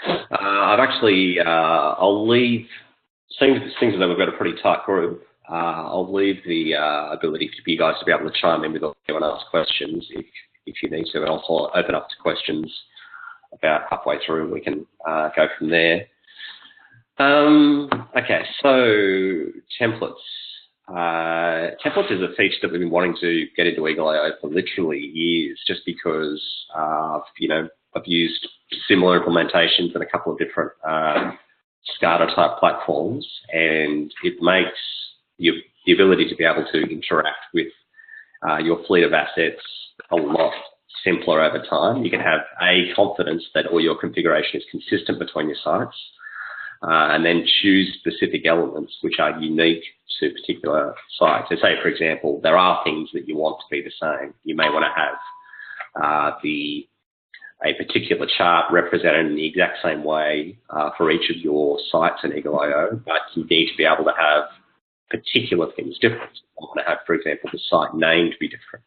I've actually, I'll leave, seeing that we've got a pretty tight group, I'll leave the ability for you guys to be able to chime in with anyone ask questions if you need to, and I'll open up to questions about halfway through and we can go from there. Okay, so templates. Templates is a feature that we've been wanting to get into eagle.io for literally years, just because I've used similar implementations in a couple of different SCADA type platforms, and it makes the ability to be able to interact with your fleet of assets a lot simpler over time. You can have confidence that all your configuration is consistent between your sites, and then choose specific elements which are unique to particular sites. So say, for example, there are things that you want to be the same. You may want to have a particular chart represented in the exact same way for each of your sites in eagle.io, but you need to be able to have particular things different. I want to have, for example, the site name to be different.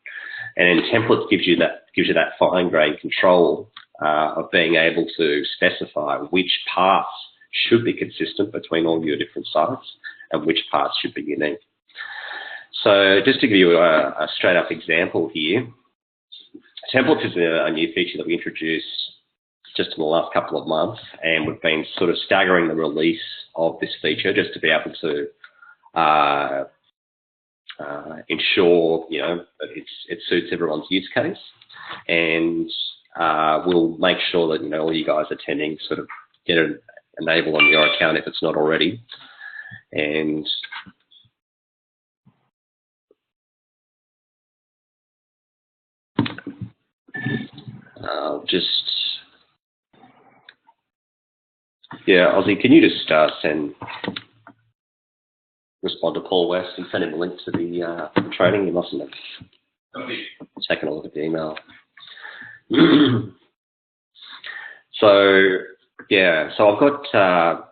And then templates gives you that fine-grained control of being able to specify which parts should be consistent between all your different sites and which parts should be unique. So just to give you a straight-up example here, templates is a new feature that we introduced just in the last couple of months, and we've been sort of staggering the release of this feature just to be able to ensure that it suits everyone's use case, and we'll make sure that all you guys attending sort of get it enabled on your account if it's not already. And Ozzy, can you just respond to Paul West and send him a link to the training? You mustn't have taken a look at the email. So I've got,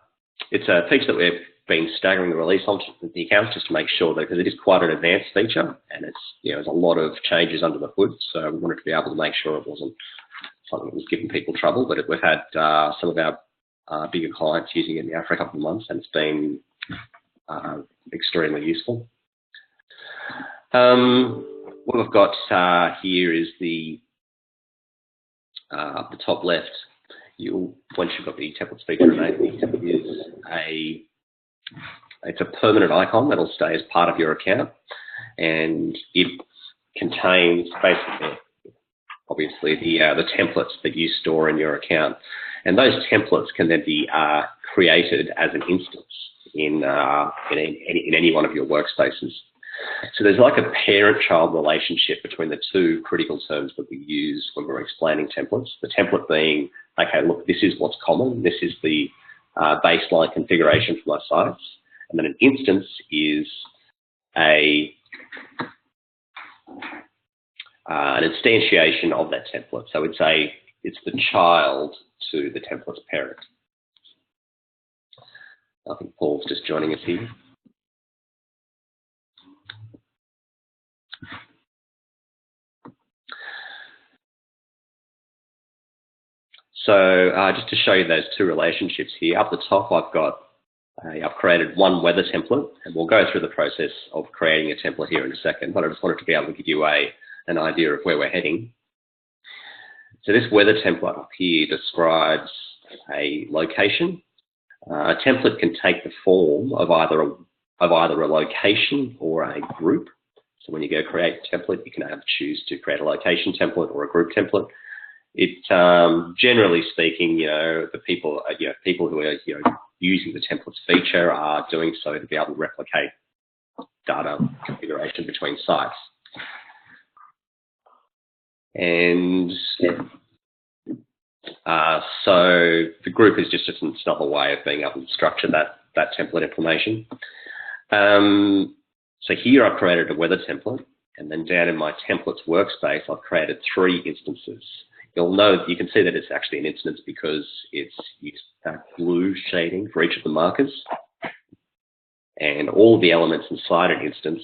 it's a feature that we've been staggering the release on the accounts just to make sure that, because it is quite an advanced feature and it's, there's a lot of changes under the hood. So we wanted to be able to make sure it wasn't something that was giving people trouble, but we've had some of our bigger clients using it now for a couple of months, and it's been extremely useful. What we've got here is up the top left. Once you've got the templates feature enabled, it's a permanent icon that'll stay as part of your account, and it contains basically, obviously, the templates that you store in your account, and those templates can then be created as an instance in any one of your workspaces. So there's like a parent-child relationship between the two critical terms that we use when we're explaining templates. The template being, okay, look, this is what's common. This is the baseline configuration for my sites. And then an instance is an instantiation of that template. So it's the child to the template's parent. I think Paul's just joining us here. So just to show you those two relationships here, up the top I've created one weather template, and we'll go through the process of creating a template here in a second, but I just wanted to be able to give you an idea of where we're heading. So this weather template up here describes a location. A template can take the form of either a location or a group. So when you go create a template, you can choose to create a location template or a group template. It, generally speaking, the people who are using the templates feature are doing so to be able to replicate data configuration between sites. And so the group is just another way of being able to structure that template information. So here I've created a weather template, and then down in my templates workspace, I've created 3 instances. You can see that it's actually an instance because it's used blue shading for each of the markers. And all of the elements inside an instance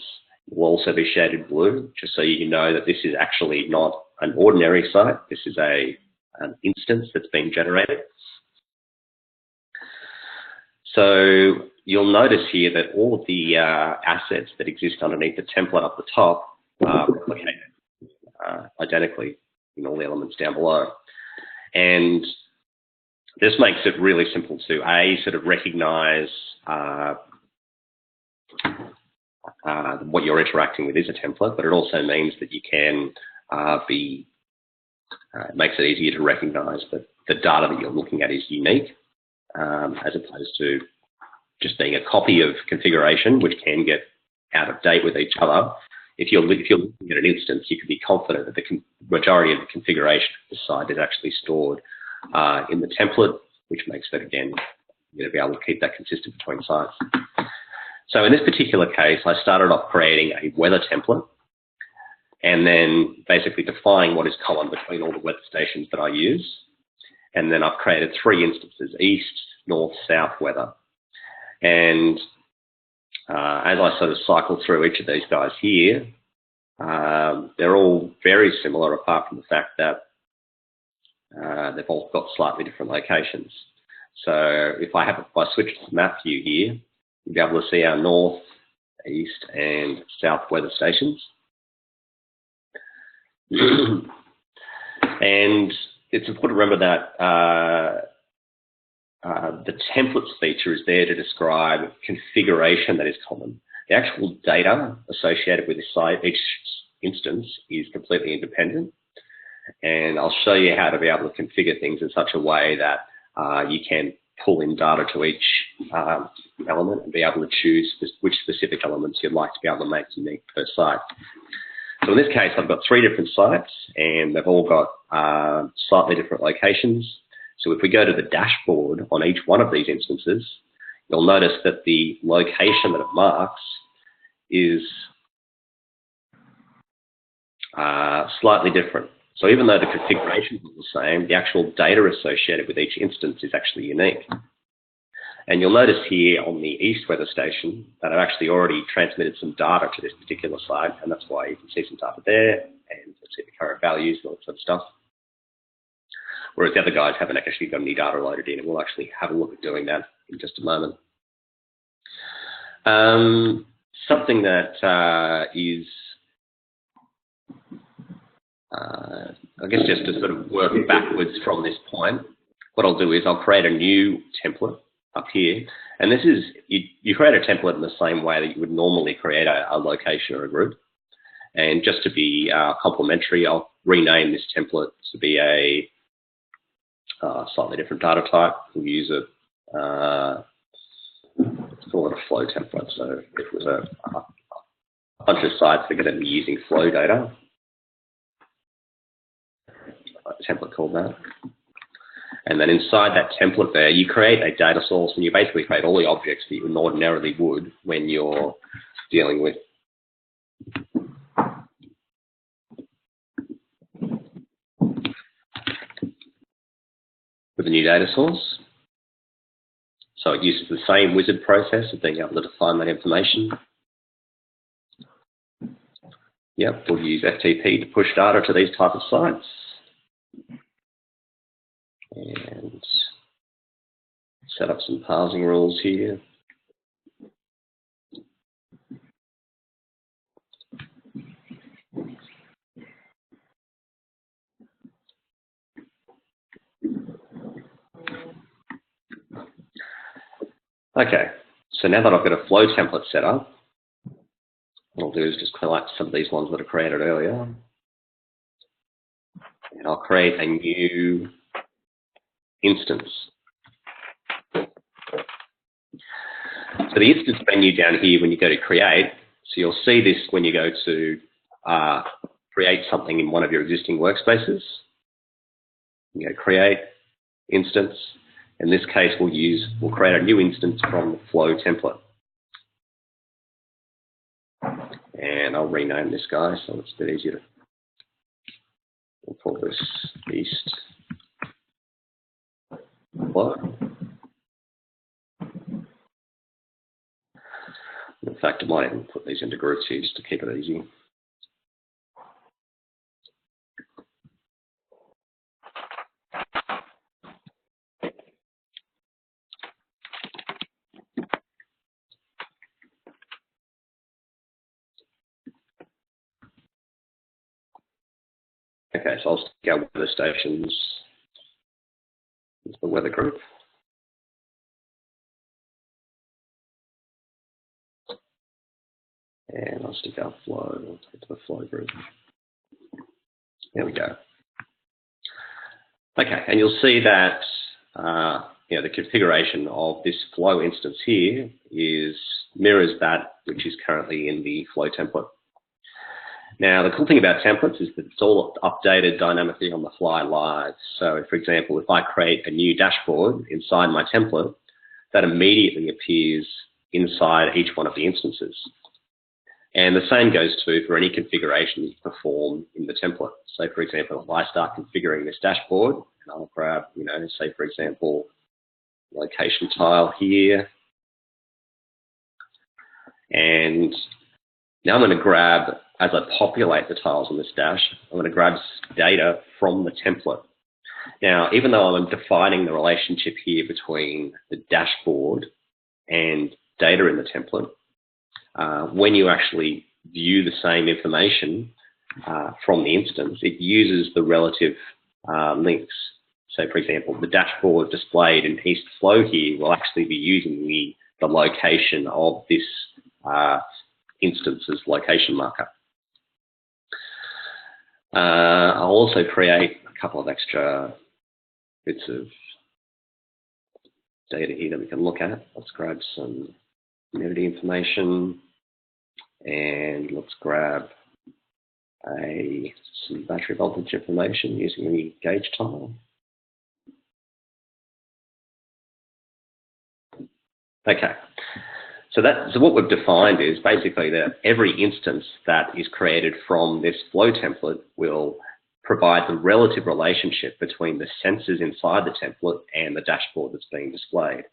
will also be shaded blue, just so you know that this is actually not an ordinary site. This is an instance that's being generated. So you'll notice here that all of the assets that exist underneath the template up the top are replicated identically in all the elements down below. And this makes it really simple to sort of recognize what you're interacting with is a template, but it also means that you can it makes it easier to recognize that the data that you're looking at is unique, as opposed to just being a copy of configuration, which can get out of date with each other. If you're looking at an instance, you can be confident that the majority of the configuration of the site is actually stored in the template, which makes it, again, you're going to be able to keep that consistent between sites. So in this particular case, I started off creating a weather template and then basically defining what is common between all the weather stations that I use. And then I've created 3 instances: east, north, south weather. And as I sort of cycle through each of these guys here, they're all very similar, apart from the fact that they've all got slightly different locations. So if I switch to the map view here, you'll be able to see our north, east, and south weather stations. And it's important to remember that the templates feature is there to describe configuration that is common. The actual data associated with each instance is completely independent. And I'll show you how to be able to configure things in such a way that you can pull in data to each element and be able to choose which specific elements you'd like to be able to make unique per site. So in this case, I've got 3 different sites, and they've all got slightly different locations. So if we go to the dashboard on each one of these instances, you'll notice that the location that it marks is slightly different. So even though the configuration is the same, the actual data associated with each instance is actually unique. And you'll notice here on the east weather station that I've actually already transmitted some data to this particular site, and that's why you can see some data there, and see the current values and all that sort of stuff. Whereas the other guys haven't actually got any data loaded in, and we'll actually have a look at doing that in just a moment. Something that is, I guess, just to sort of work backwards from this point, what I'll do is I'll create a new template up here. And this is, you create a template in the same way that you would normally create a location or a group. And just to be complementary, I'll rename this template to be a slightly different data type. We'll use it, let's call it a flow template. So if it was a bunch of sites that are going to be using flow data, a template called that. And then inside that template there, you create a data source, and you basically create all the objects that you ordinarily would when you're dealing with a new data source. So it uses the same wizard process of being able to define that information. Yep, we'll use FTP to push data to these type of sites. And set up some parsing rules here. Okay, so now that I've got a flow template set up, what I'll do is just collect some of these ones that I created earlier. And I'll create a new instance. So the instance menu down here when you go to create, so you'll see this when you go to create something in one of your existing workspaces. You go create, instance. In this case, we'll create a new instance from the flow template. And I'll rename this guy so it's a bit easier to, we'll call this east flow. In fact, I might even put these into groups here just to keep it easy. Okay, so I'll stick our weather stations into the weather group. And I'll stick our flow into the flow group. There we go. Okay, and you'll see that the configuration of this flow instance here mirrors that which is currently in the flow template. Now, the cool thing about templates is that it's all updated dynamically on the fly live. So, for example, if I create a new dashboard inside my template, that immediately appears inside each one of the instances. And the same goes too for any configuration you perform in the template. So, for example, if I start configuring this dashboard, and I'll grab, say, for example, location tile here, and now I'm going to grab, as I populate the tiles on this dash, I'm going to grab data from the template. Now, even though I'm defining the relationship here between the dashboard and data in the template, when you actually view the same information from the instance, it uses the relative links. So, for example, the dashboard displayed in East Flow here will actually be using the location of this instance's location marker. I'll also create a couple of extra bits of data here that we can look at. Let's grab some humidity information, and let's grab some battery voltage information using the gauge tile. Okay, so what we've defined is basically that every instance that is created from this flow template will provide the relative relationship between the sensors inside the template and the dashboard that's being displayed.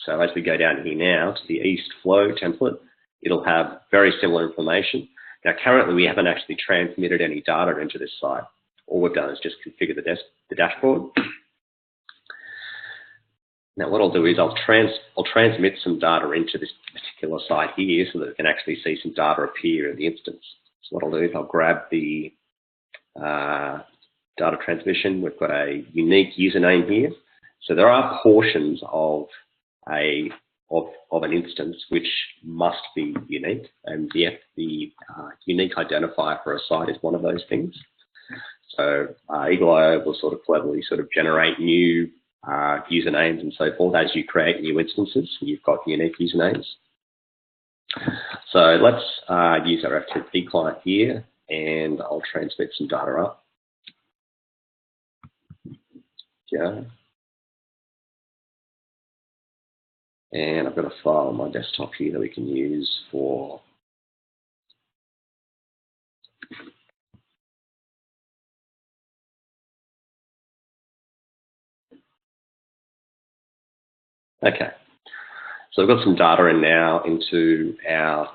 So as we go down here now to the East Flow template, it'll have very similar information. Now currently we haven't actually transmitted any data into this site. All we've done is just configure the dashboard. Now what I'll do is I'll transmit some data into this particular site here so that we can actually see some data appear in the instance. So what I'll do is I'll grab the data transmission. We've got a unique username here. So there are portions of an instance which must be unique, and the unique identifier for a site is one of those things. So eagle.io will sort of cleverly generate new usernames and so forth as you create new instances. You've got unique usernames. So let's use our FTP client here, and I'll transmit some data up. Yeah. And I've got a file on my desktop here that we can use for okay. So I've got some data in now into our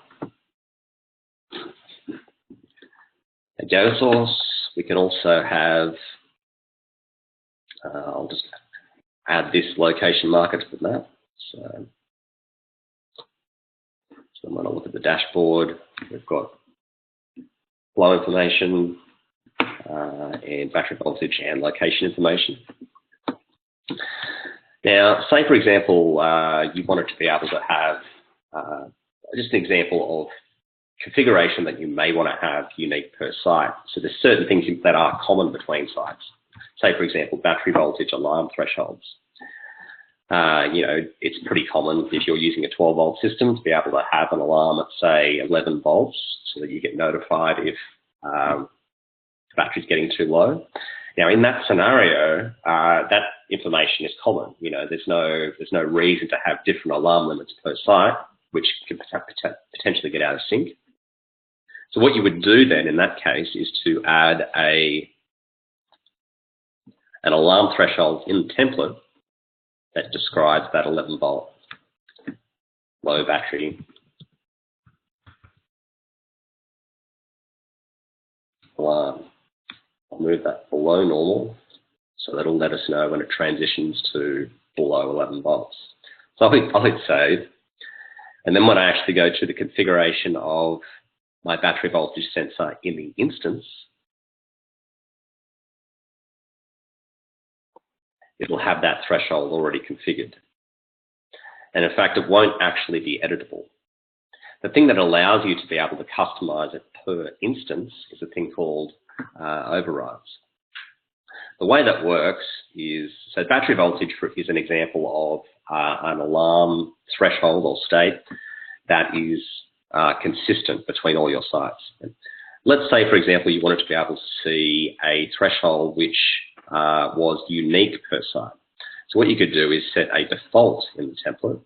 data source. We can also have, I'll just add this location marker to the map. So I'm going to look at the dashboard. We've got flow information and battery voltage and location information. Now, say for example, you wanted to be able to have just an example of configuration that you may want to have unique per site. So there's certain things that are common between sites. Say for example, battery voltage alarm thresholds. It's pretty common if you're using a 12-volt system to be able to have an alarm at, say, 11 volts so that you get notified if the battery's getting too low. Now, in that scenario, that information is common. There's no reason to have different alarm limits per site, which could potentially get out of sync. So what you would do then in that case is to add an alarm threshold in the template that describes that 11-volt low battery alarm. I'll move that below normal, so that'll let us know when it transitions to below 11 volts. So I'll hit save, and then when I actually go to the configuration of my battery voltage sensor in the instance, it'll have that threshold already configured. And in fact, it won't actually be editable. The thing that allows you to be able to customize it per instance is a thing called overrides. The way that works is, so battery voltage is an example of an alarm threshold or state that is consistent between all your sites. Let's say, for example, you wanted to be able to see a threshold which was unique per site. So what you could do is set a default in the template.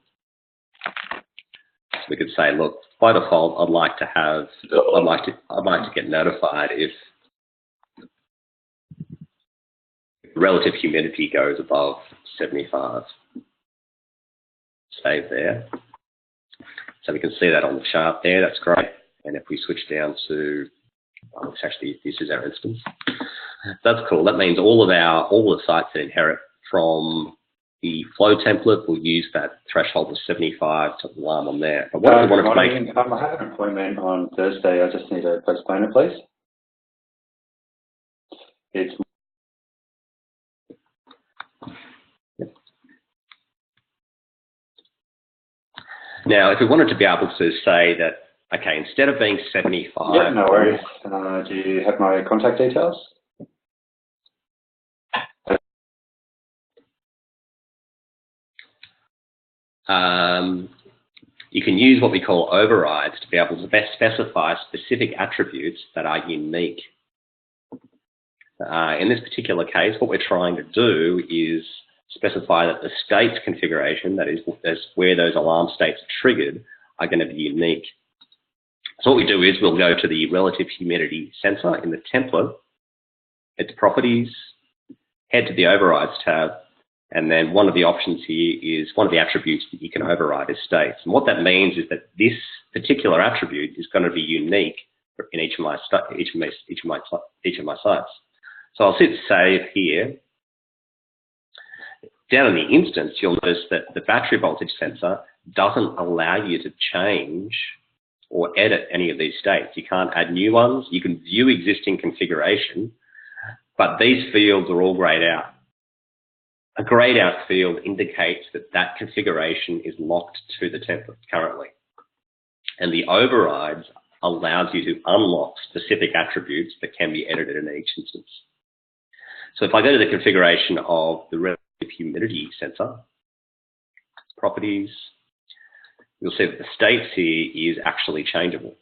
So we could say, look, by default, I'd like to get notified if relative humidity goes above 75. Save there. So we can see that on the chart there. That's great. And if we switch down to, actually, this is our instance. That's cool. That means all the sites that inherit from the flow template will use that threshold of 75 to alarm on there. But what if we wanted to make... I have an appointment on Thursday. I just need to postpone it, please. It's... Now, if we wanted to be able to say that, okay, instead of being 75... Yeah, no worries. Do you have my contact details? You can use what we call overrides to be able to best specify specific attributes that are unique. In this particular case, what we're trying to do is specify that the states configuration, that is where those alarm states are triggered, are going to be unique. So what we do is we'll go to the relative humidity sensor in the template, head to properties, head to the overrides tab, and then one of the options here is one of the attributes that you can override is states. And what that means is that this particular attribute is going to be unique in each of my sites. So I'll hit save here. Down in the instance, you'll notice that the battery voltage sensor doesn't allow you to change or edit any of these states. You can't add new ones. You can view existing configuration, but these fields are all grayed out. A grayed out field indicates that that configuration is locked to the template currently. And the overrides allows you to unlock specific attributes that can be edited in each instance. So if I go to the configuration of the relative humidity sensor, properties, you'll see that the states here is actually changeable.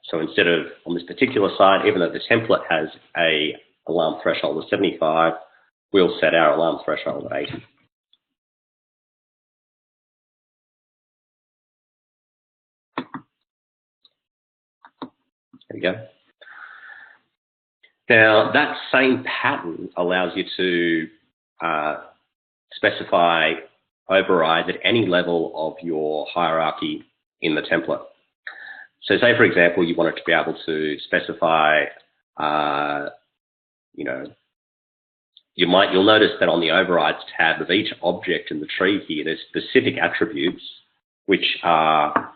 So instead of, on this particular site, even though the template has a alarm threshold of 75, we'll set our alarm threshold at 80. There you go. Now, that same pattern allows you to specify overrides at any level of your hierarchy in the template. So say, for example, you wanted to be able to specify, you'll notice that on the overrides tab of each object in the tree here, there's specific attributes which are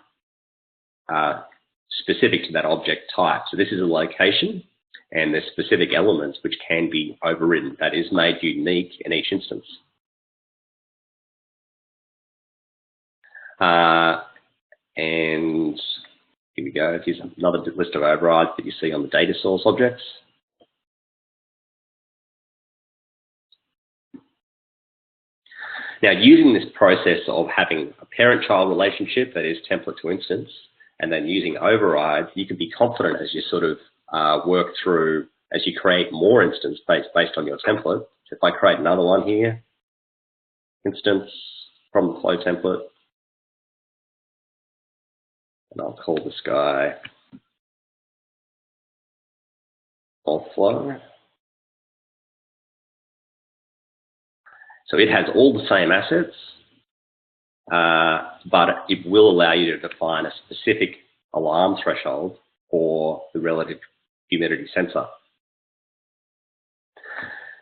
specific to that object type. So this is a location, and there's specific elements which can be overridden. That is made unique in each instance. And here we go. Here's another list of overrides that you see on the data source objects. Now, using this process of having a parent-child relationship, that is template to instance, and then using overrides, you can be confident as you sort of work through, as you create more instance based on your template. So if I create another one here, instance from the flow template, and I'll call this guy flow. So it has all the same assets, but it will allow you to define a specific alarm threshold for the relative humidity sensor.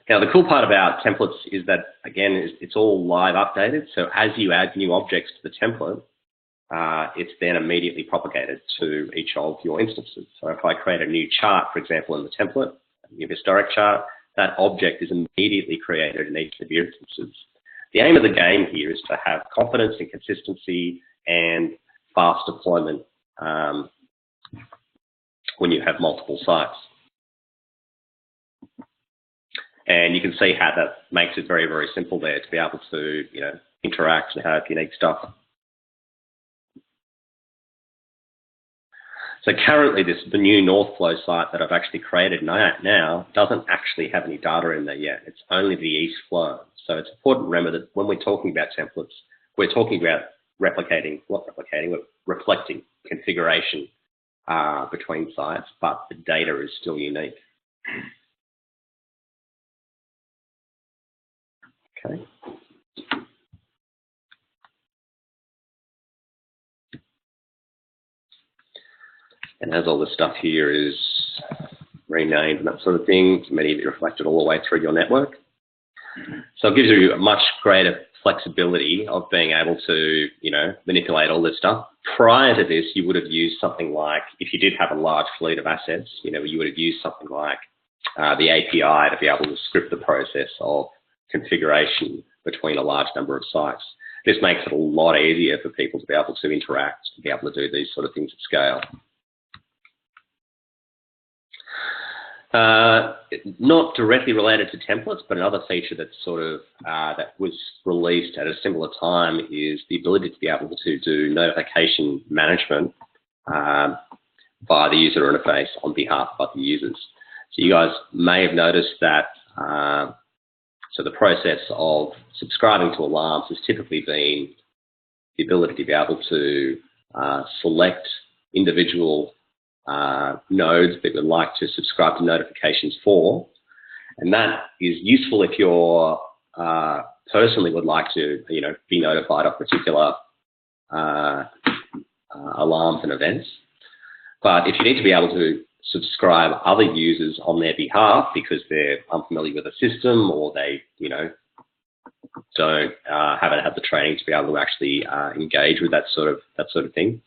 Now, the cool part about templates is that, again, it's all live updated. So as you add new objects to the template, it's then immediately propagated to each of your instances. So if I create a new chart, for example, in the template, new direct chart, that object is immediately created in each of the instances. The aim of the game here is to have confidence and consistency and fast deployment when you have multiple sites. And you can see how that makes it very, very simple there to be able to, interact and have unique stuff. So currently the new Northflow site that I've actually created now doesn't actually have any data in there yet. It's only the East flow. So it's important to remember that when we're talking about templates, we're talking about reflecting configuration between sites, but the data is still unique. Okay. And as all this stuff here is renamed and that sort of thing, it's immediately reflected all the way through your network. So it gives you a much greater flexibility of being able to, manipulate all this stuff. Prior to this, you would have used something like, if you did have a large fleet of assets, you would have used something like the API to be able to script the process of configuration between a large number of sites. This makes it a lot easier for people to be able to interact, to be able to do these sort of things at scale. Not directly related to templates, but another feature that's that was released at a similar time is the ability to be able to do notification management via the user interface on behalf of other users. So you guys may have noticed that so the process of subscribing to alarms has typically been the ability to be able to select individual nodes that would like to subscribe to notifications for, and that is useful if you're personally would like to, be notified of particular alarms and events. But if you need to be able to subscribe other users on their behalf because they're unfamiliar with the system or they, haven't had the training to be able to actually engage with that sort of thing.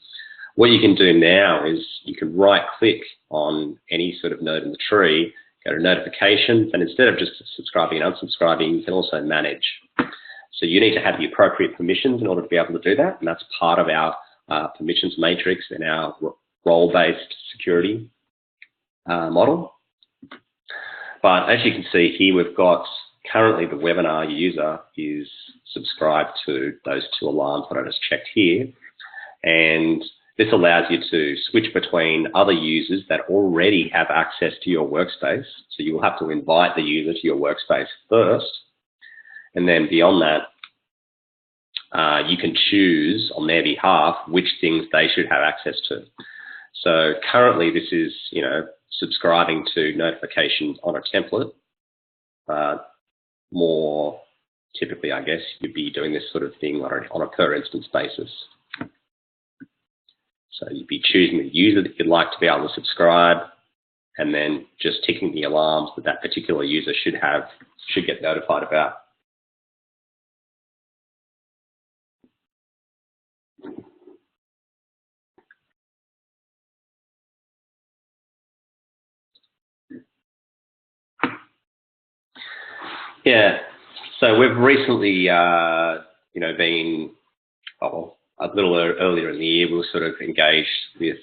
What you can do now is you can right-click on any sort of node in the tree, go to notifications, and instead of just subscribing and unsubscribing, you can also manage. So you need to have the appropriate permissions in order to be able to do that, and that's part of our permissions matrix and our role-based security model. But as you can see here, we've got currently the webinar user is subscribed to those two alarms that I just checked here, and this allows you to switch between other users that already have access to your workspace. So you will have to invite the user to your workspace first. And then beyond that, you can choose on their behalf which things they should have access to. So currently this is, subscribing to notifications on a template. More typically, I guess, you'd be doing this sort of thing on a per instance basis. So you'd be choosing the user that you'd like to be able to subscribe, and then just ticking the alarms that that particular user should get notified about. Yeah. So we've recently, been a little earlier in the year, we were sort of engaged with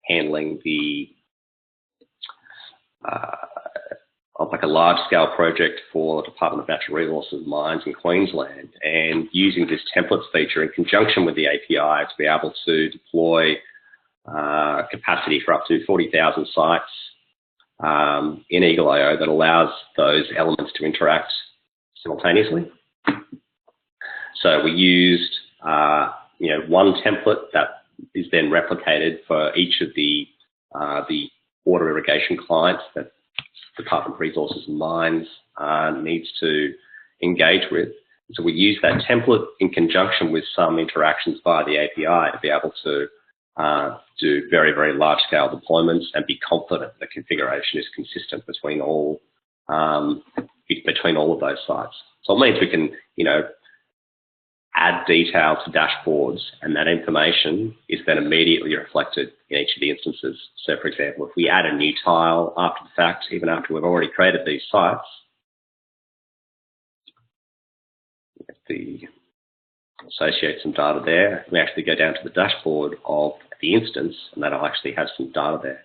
handling the like a large-scale project for the Department of Natural Resources and Mines in Queensland, and using this templates feature in conjunction with the API to be able to deploy capacity for up to 40,000 sites in eagle.io that allows those elements to interact simultaneously. So we used, one template that is then replicated for each of the water irrigation clients that the Department of Resources and Mines needs to engage with. So we use that template in conjunction with some interactions via the API to be able to do very, very large-scale deployments and be confident the configuration is consistent between all of those sites. So it means we can, add detail to dashboards, and that information is then immediately reflected in each of the instances. So, for example, if we add a new tile after the fact, even after we've already created these sites, we associate some data there. We actually go down to the dashboard of the instance, and that'll actually have some data there.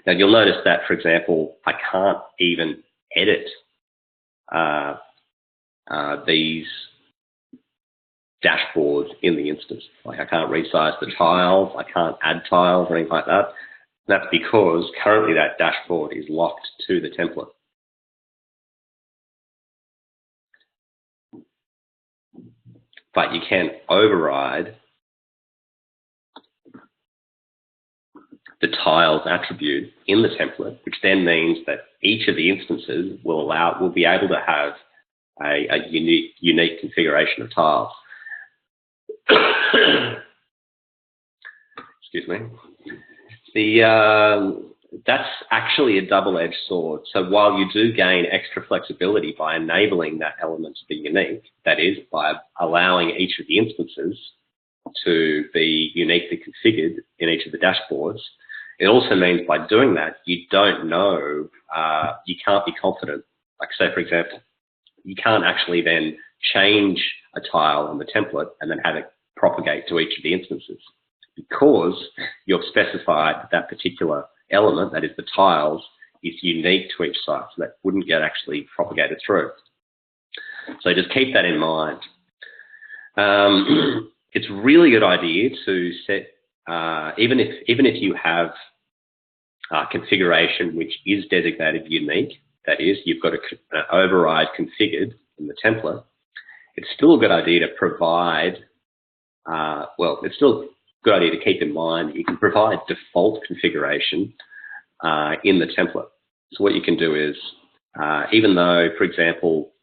Now, you'll notice that, for example, I can't even edit these dashboards in the instance. Like, I can't resize the tiles, I can't add tiles or anything like that. That's because currently that dashboard is locked to the template. But you can override the tiles attribute in the template, which then means that each of the instances will be able to have a unique configuration of tiles. Excuse me. That's actually a double-edged sword. So while you do gain extra flexibility by enabling that element to be unique, that is, by allowing each of the instances to be uniquely configured in each of the dashboards, it also means by doing that, you don't know, you can't be confident. Like, say, for example, you can't actually then change a tile on the template and then have it propagate to each of the instances, because you've specified that particular element, that is the tiles, is unique to each site, so that wouldn't get actually propagated through. So just keep that in mind. It's a really good idea to set, even if you have configuration which is designated unique, that is, you've got an override configured in the template, it's still a good idea to provide, it's still a good idea to keep in mind that you can provide default configuration in the template. So what you can do is, even though, for example,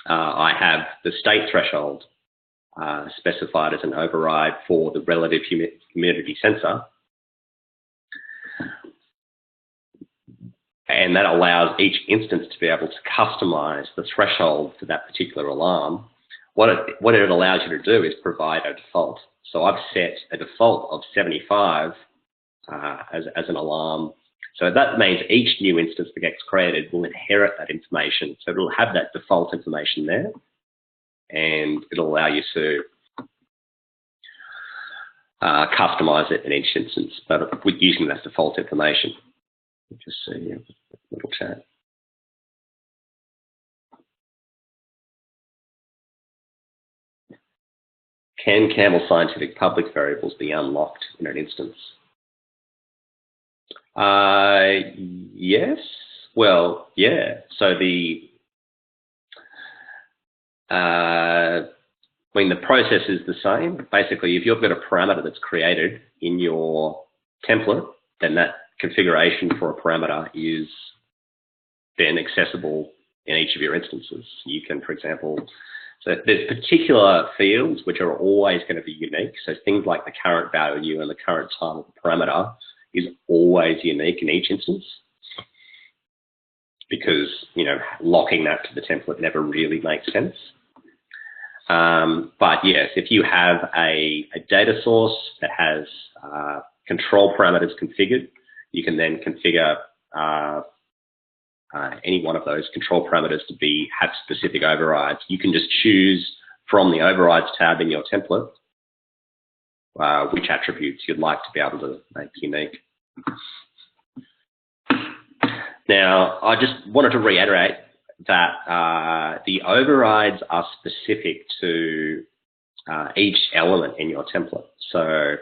I have the state threshold specified as an override for the relative humidity sensor, and that allows each instance to be able to customize the threshold for that particular alarm. What it allows you to do is provide a default. So I've set a default of 75 as an alarm. So that means each new instance that gets created will inherit that information. So it'll have that default information there, and it'll allow you to customize it in each instance, but with using that default information. Just see a little chat. Can Campbell Scientific public variables be unlocked in an instance? Yes. Well, yeah. So the process is the same. Basically, if you've got a parameter that's created in your template, then that configuration for a parameter is then accessible in each of your instances. You can, for example, so there's particular fields which are always going to be unique. So things like the current value and the current time of the parameter is always unique in each instance, because, you know, locking that to the template never really makes sense. But yes, if you have a data source that has control parameters configured, you can then configure any one of those control parameters to have specific overrides. You can just choose from the overrides tab in your template which attributes you'd like to be able to make unique. Now, I just wanted to reiterate that the overrides are specific to each element in your template. So,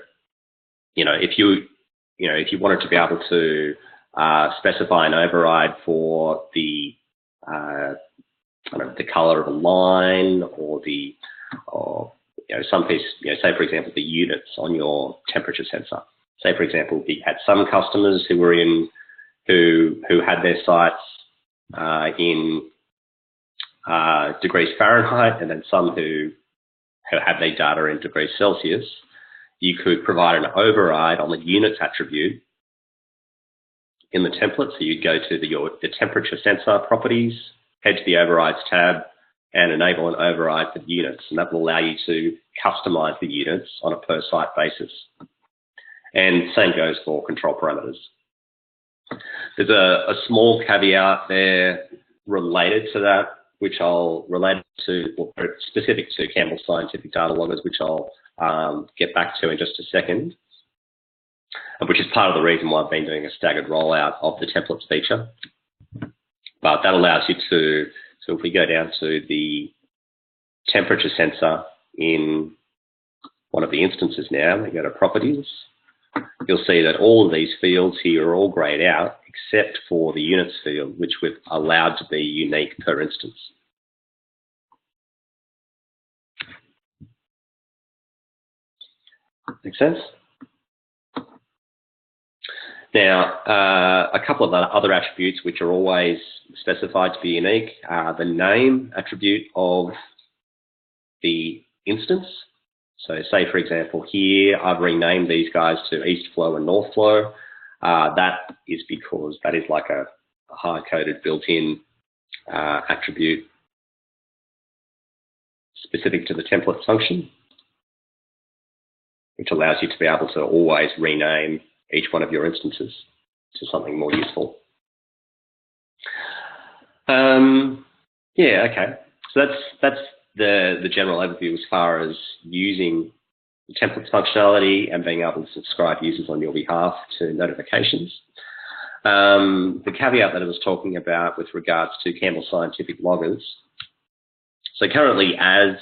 if you wanted to be able to specify an override for the the color of a line, or some piece, say for example the units on your temperature sensor. Say for example you had some customers who had their sites in degrees Fahrenheit, and then some who had their data in degrees Celsius. You could provide an override on the units attribute in the template. So you'd go to the temperature sensor properties, head to the overrides tab, and enable an override for the units, and that will allow you to customize the units on a per site basis. And same goes for control parameters. There's a small caveat there related to that, which I'll relate to, or specific to Campbell Scientific Data Loggers, which I'll get back to in just a second, which is part of the reason why I've been doing a staggered rollout of the templates feature. But that allows you to, so if we go down to the temperature sensor in one of the instances now, we go to properties, you'll see that all of these fields here are all grayed out except for the units field, which we've allowed to be unique per instance. Make sense? Now, a couple of other attributes which are always specified to be unique are the name attribute of the instance. So say, for example, here I've renamed these guys to East Flow and North Flow. That is because that is like a hard-coded built-in attribute specific to the template function, which allows you to be able to always rename each one of your instances to something more useful. Yeah, okay. So that's the general overview as far as using the templates functionality and being able to subscribe users on your behalf to notifications. The caveat that I was talking about with regards to Campbell Scientific Loggers. So currently, as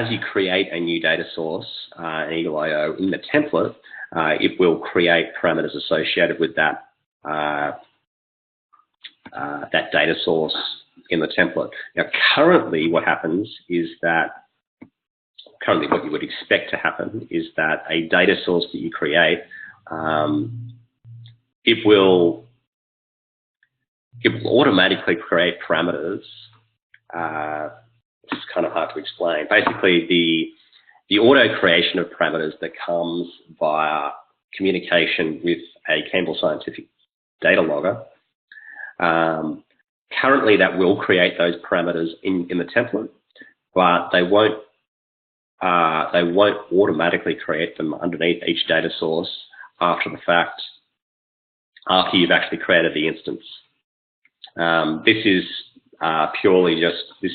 you create a new data source in eagle.io in the template, it will create parameters associated with that that data source in the template. Now, currently what happens is that, what you would expect to happen is that a data source that you create, it will automatically create parameters. It's kind of hard to explain. Basically, the auto creation of parameters that comes via communication with a Campbell Scientific data logger. Currently, that will create those parameters in the template, but they won't automatically create them underneath each data source after the fact, after you've actually created the instance. This is purely just this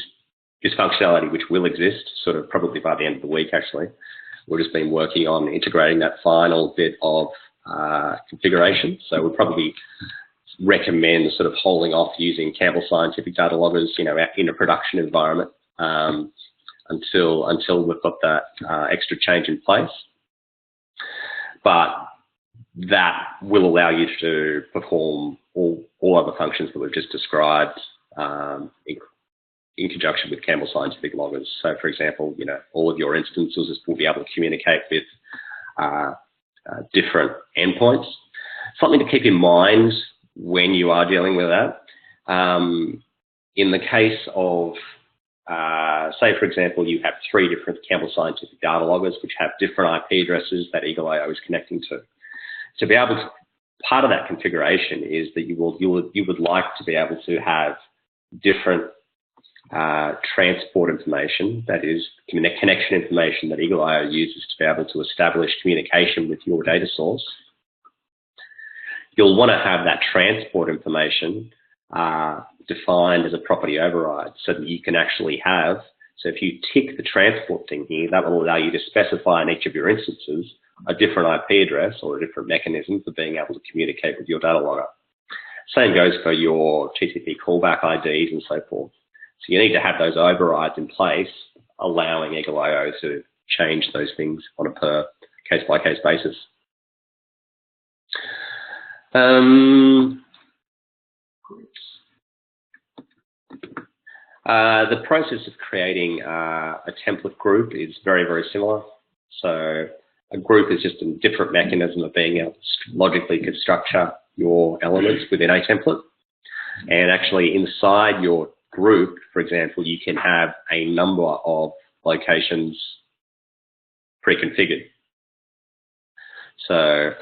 functionality, which will exist sort of probably by the end of the week. Actually, we've just been working on integrating that final bit of configuration. So we'll probably recommend sort of holding off using Campbell Scientific Data Loggers, in a production environment until we've got that extra change in place. But that will allow you to perform all other functions that we've just described in conjunction with Campbell Scientific Loggers. So, for example, all of your instances will be able to communicate with different endpoints. Something to keep in mind when you are dealing with that. In the case of, say, for example, you have 3 different Campbell Scientific Data Loggers which have different IP addresses that eagle.io is connecting to. To be able to, part of that configuration is that you would like to be able to have different transport information, that is connection information that eagle.io uses to be able to establish communication with your data source. You'll want to have that transport information defined as a property override so that you can actually have, so if you tick the transport thing here, that will allow you to specify in each of your instances a different IP address or a different mechanism for being able to communicate with your data logger. Same goes for your TCP callback IDs and so forth. So you need to have those overrides in place, allowing eagle.io to change those things on a per case-by-case basis. The process of creating a template group is very, very similar. So a group is just a different mechanism of being able to logically structure your elements within a template. And actually inside your group, for example, you can have a number of locations pre-configured. So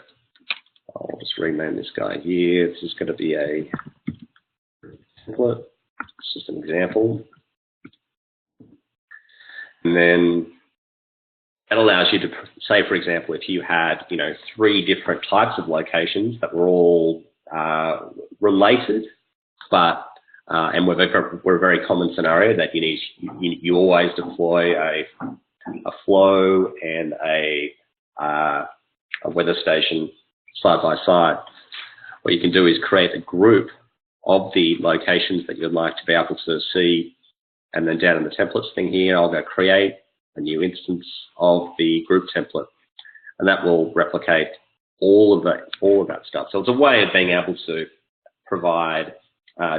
I'll just rename this guy here. This is going to be a template. It's just an example. And then that allows you to say, for example, if you had, 3 different types of locations that were all related, but and were a very common scenario that you always deploy a flow and a weather station side by side. What you can do is create a group of the locations that you'd like to be able to see, and then down in the templates thing here, I'll go create a new instance of the group template, and that will replicate all of that stuff. So it's a way of being able to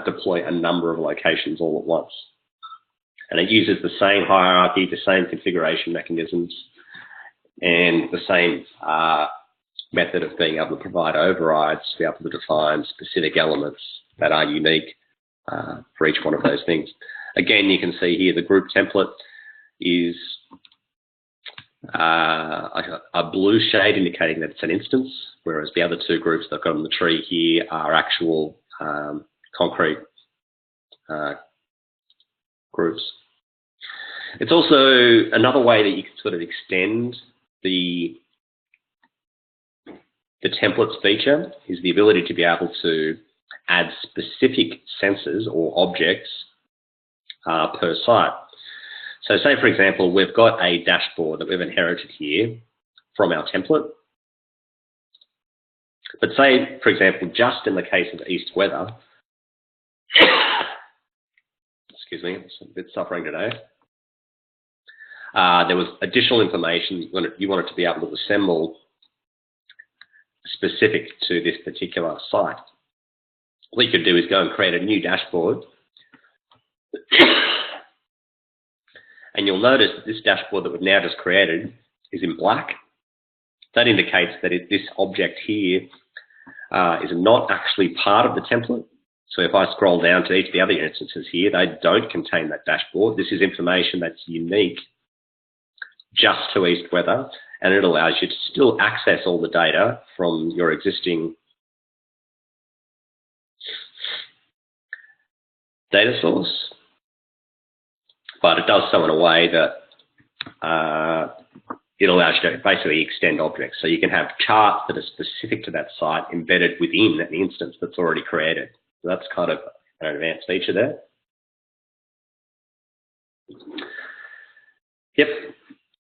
deploy a number of locations all at once. And it uses the same hierarchy, the same configuration mechanisms, and the same method of being able to provide overrides to be able to define specific elements that are unique for each one of those things. Again, you can see here the group template is a blue shade indicating that it's an instance, whereas the other 2 groups that I've got on the tree here are actual concrete groups. It's also another way that you can sort of extend the templates feature is the ability to be able to add specific sensors or objects per site. So say, for example, we've got a dashboard that we've inherited here from our template. But say, for example, just in the case of east weather, excuse me, I'm a bit suffering today. There was additional information you wanted to be able to assemble specific to this particular site. What you could do is go and create a new dashboard. And you'll notice that this dashboard that we've now just created is in black. That indicates that this object here is not actually part of the template. So if I scroll down to each of the other instances here, they don't contain that dashboard. This is information that's unique just to east weather, and it allows you to still access all the data from your existing data source, but it does so in a way that it allows you to basically extend objects. So you can have charts that are specific to that site embedded within an instance that's already created. So that's kind of an advanced feature there. Yep.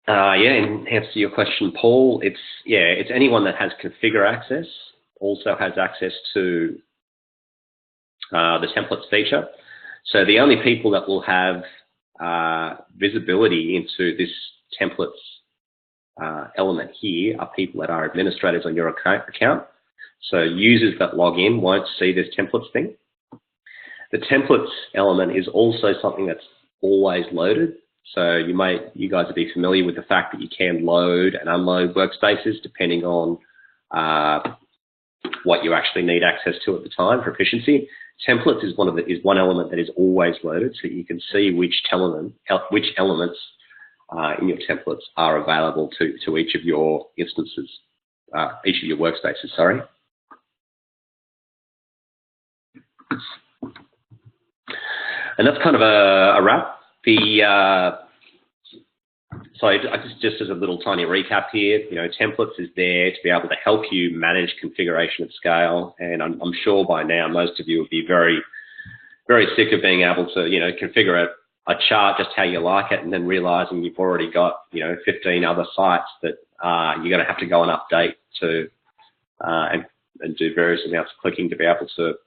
In answer to your question, Paul, it's anyone that has configure access also has access to the templates feature. So the only people that will have visibility into this templates element here are people that are administrators on your account. So users that log in won't see this templates thing. The templates element is also something that's always loaded. So you guys will be familiar with the fact that you can load and unload workspaces depending on what you actually need access to at the time for efficiency. Templates is one element that is always loaded, so you can see which elements in your templates are available to each of your instances, each of your workspaces. Sorry. And that's kind of a wrap. So just as a little tiny recap here, templates is there to be able to help you manage configuration at scale. And I'm sure by now most of you will be very, very sick of being able to, configure a chart just how you like it, and then realizing you've already got, 15 other sites that you're going to have to go and update to and do various amounts of clicking to be able to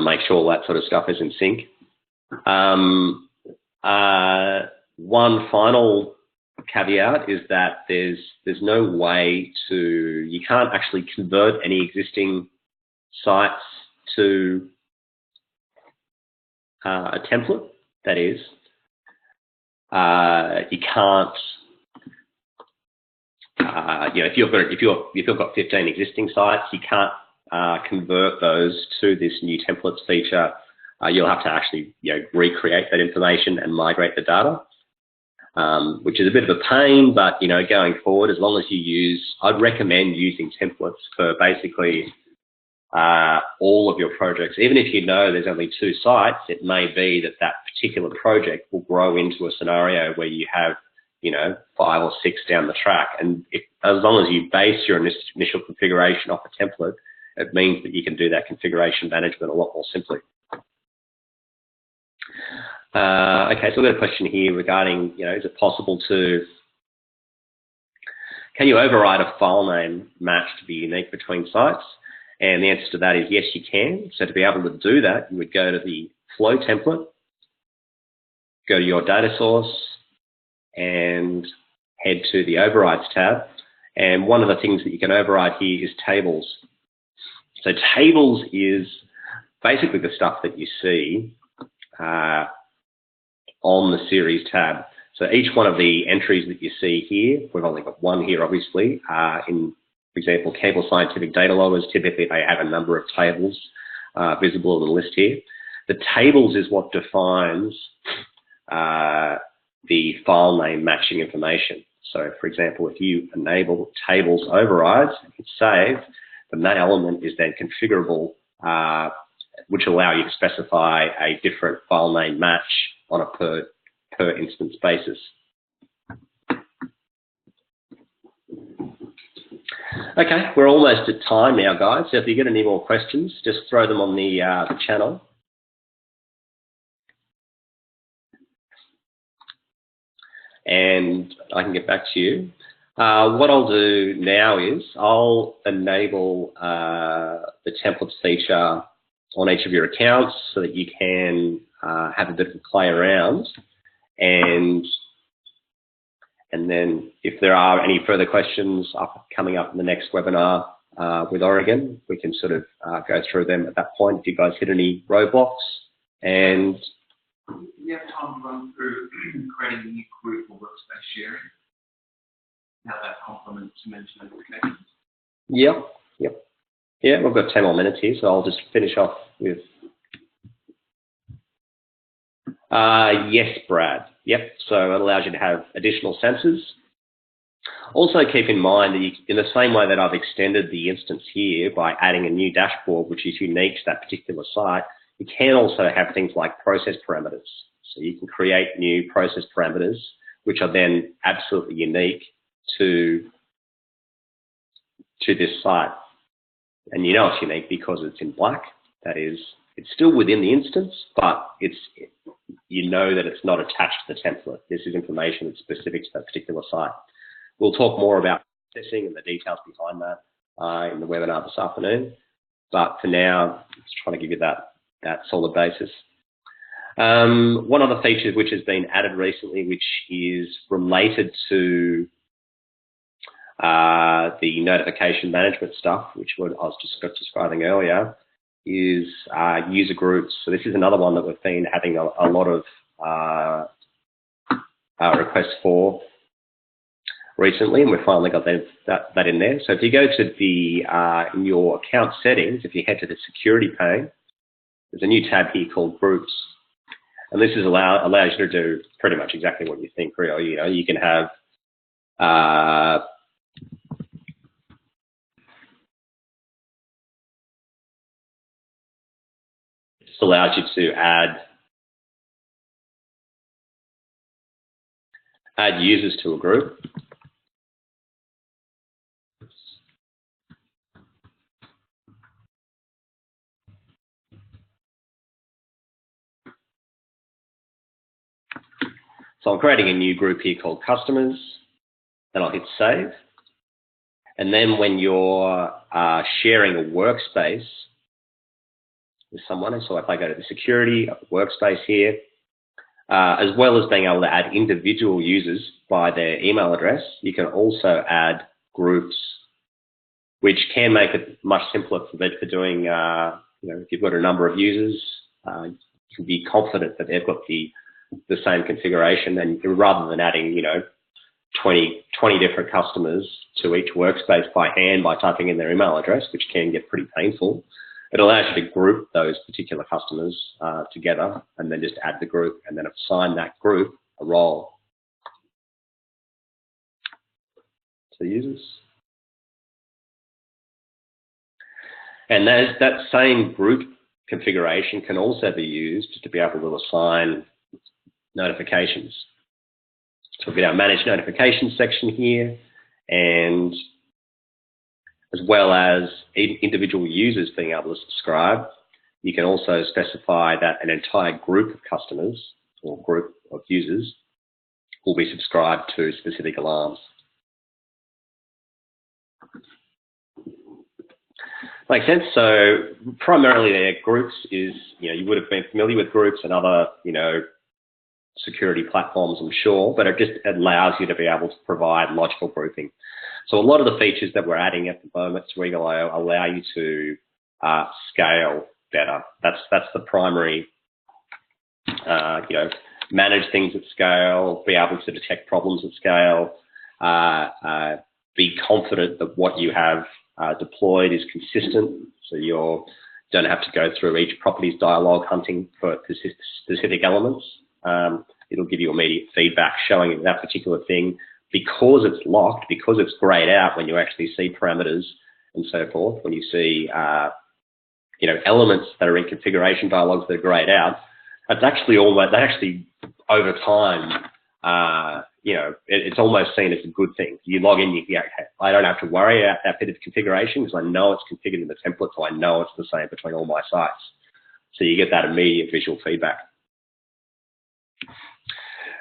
make sure all that sort of stuff is in sync. One final caveat is that there's no way you can't actually convert any existing sites to a template. That is, you can't. If you've got 15 existing sites, you can't convert those to this new templates feature. You'll have to actually recreate that information and migrate the data. which is a bit of a pain, but, you know, going forward, as long as you use, I'd recommend using templates for basically all of your projects. Even if you know there's only 2 sites, it may be that that particular project will grow into a scenario where you have, you know, 5 or 6 down the track. And as long as you base your initial configuration off a template, it means that you can do that configuration management a lot more simply. Okay, so we've got a question here regarding, you know, is it possible can you override a file name match to be unique between sites? And the answer to that is yes, you can. So to be able to do that, you would go to the flow template, go to your data source, and head to the overrides tab. And one of the things that you can override here is tables. So tables is basically the stuff that you see on the series tab. So each one of the entries that you see here, we've only got one here obviously, in, for example, Cable Scientific data loggers, typically they have a number of tables visible in the list here. The tables is what defines the file name matching information. So for example, if you enable tables overrides and hit save, then that element is then configurable, which allow you to specify a different file name match on a per instance basis. Okay, we're almost at time now, guys. So if you get any more questions, just throw them on the channel. And I can get back to you. What I'll do now is I'll enable the templates feature on each of your accounts so that you can have a bit of a play around. And then if there are any further questions coming up in the next webinar with Oregon, we can sort of go through them at that point if you guys hit any roadblocks. And you have time to run through creating a new group or workspace sharing, how that complements mentioned notifications? Yep. Yeah, we've got 10 more minutes here, so I'll just finish off with yes, Brad. Yep, so it allows you to have additional sensors. Also keep in mind that you, in the same way that I've extended the instance here by adding a new dashboard, which is unique to that particular site, you can also have things like process parameters. So you can create new process parameters, which are then absolutely unique to this site. And you know it's unique because it's in black. That is, it's still within the instance, but you know that it's not attached to the template. This is information that's specific to that particular site. We'll talk more about processing and the details behind that in the webinar this afternoon. But for now, just trying to give you that solid basis. One other feature which has been added recently, which is related to the notification management stuff, which I was just describing earlier, is user groups. So this is another one that we've been having a lot of requests for recently, and we've finally got that in there. So if you go to the in your account settings, if you head to the security pane, there's a new tab here called Groups, and this is allows you to do pretty much exactly what you think. Really, you know, you can have this allows you to add users to a group. So I'm creating a new group here called Customers, then I'll hit Save. And then when you're sharing a workspace with someone, so if I go to the security of the workspace here, as well as being able to add individual users by their email address, you can also add groups, which can make it much simpler for doing, you know, if you've got a number of users, you can be confident that they've got the same configuration, and rather than adding, you know, 20 different customers to each workspace by hand by typing in their email address, which can get pretty painful, it allows you to group those particular customers together and then just add the group and then assign that group a role. to users. And that same group configuration can also be used to be able to assign notifications. So we've got our manage notifications section here, and as well as individual users being able to subscribe, you can also specify that an entire group of customers or group of users will be subscribed to specific alarms. Makes sense. So primarily their groups is, you would have been familiar with groups and other, security platforms, I'm sure, but it just allows you to be able to provide logical grouping. So a lot of the features that we're adding at the moment to eagle.io allow you to scale better. That's the primary, manage things at scale, be able to detect problems at scale, be confident that what you have deployed is consistent, so you don't have to go through each properties dialog hunting for specific elements. It'll give you immediate feedback showing that particular thing, because it's locked, because it's grayed out when you actually see parameters and so forth. When you see elements that are in configuration dialogs that are grayed out, that's actually over time, it's almost seen as a good thing. You log in, I don't have to worry about that bit of configuration because I know it's configured in the template, so I know it's the same between all my sites. So you get that immediate visual feedback.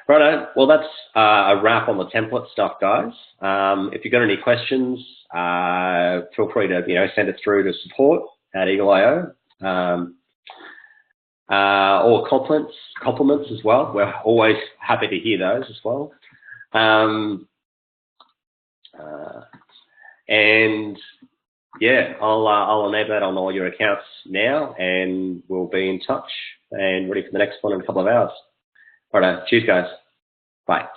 Righto, well that's a wrap on the template stuff, guys. If you've got any questions, feel free to send it through to support@eagle.io. Or compliments as well. We're always happy to hear those as well. And yeah, I'll enable that on all your accounts now, and we'll be in touch and ready for the next one in a couple of hours. All right, cheers guys. Bye.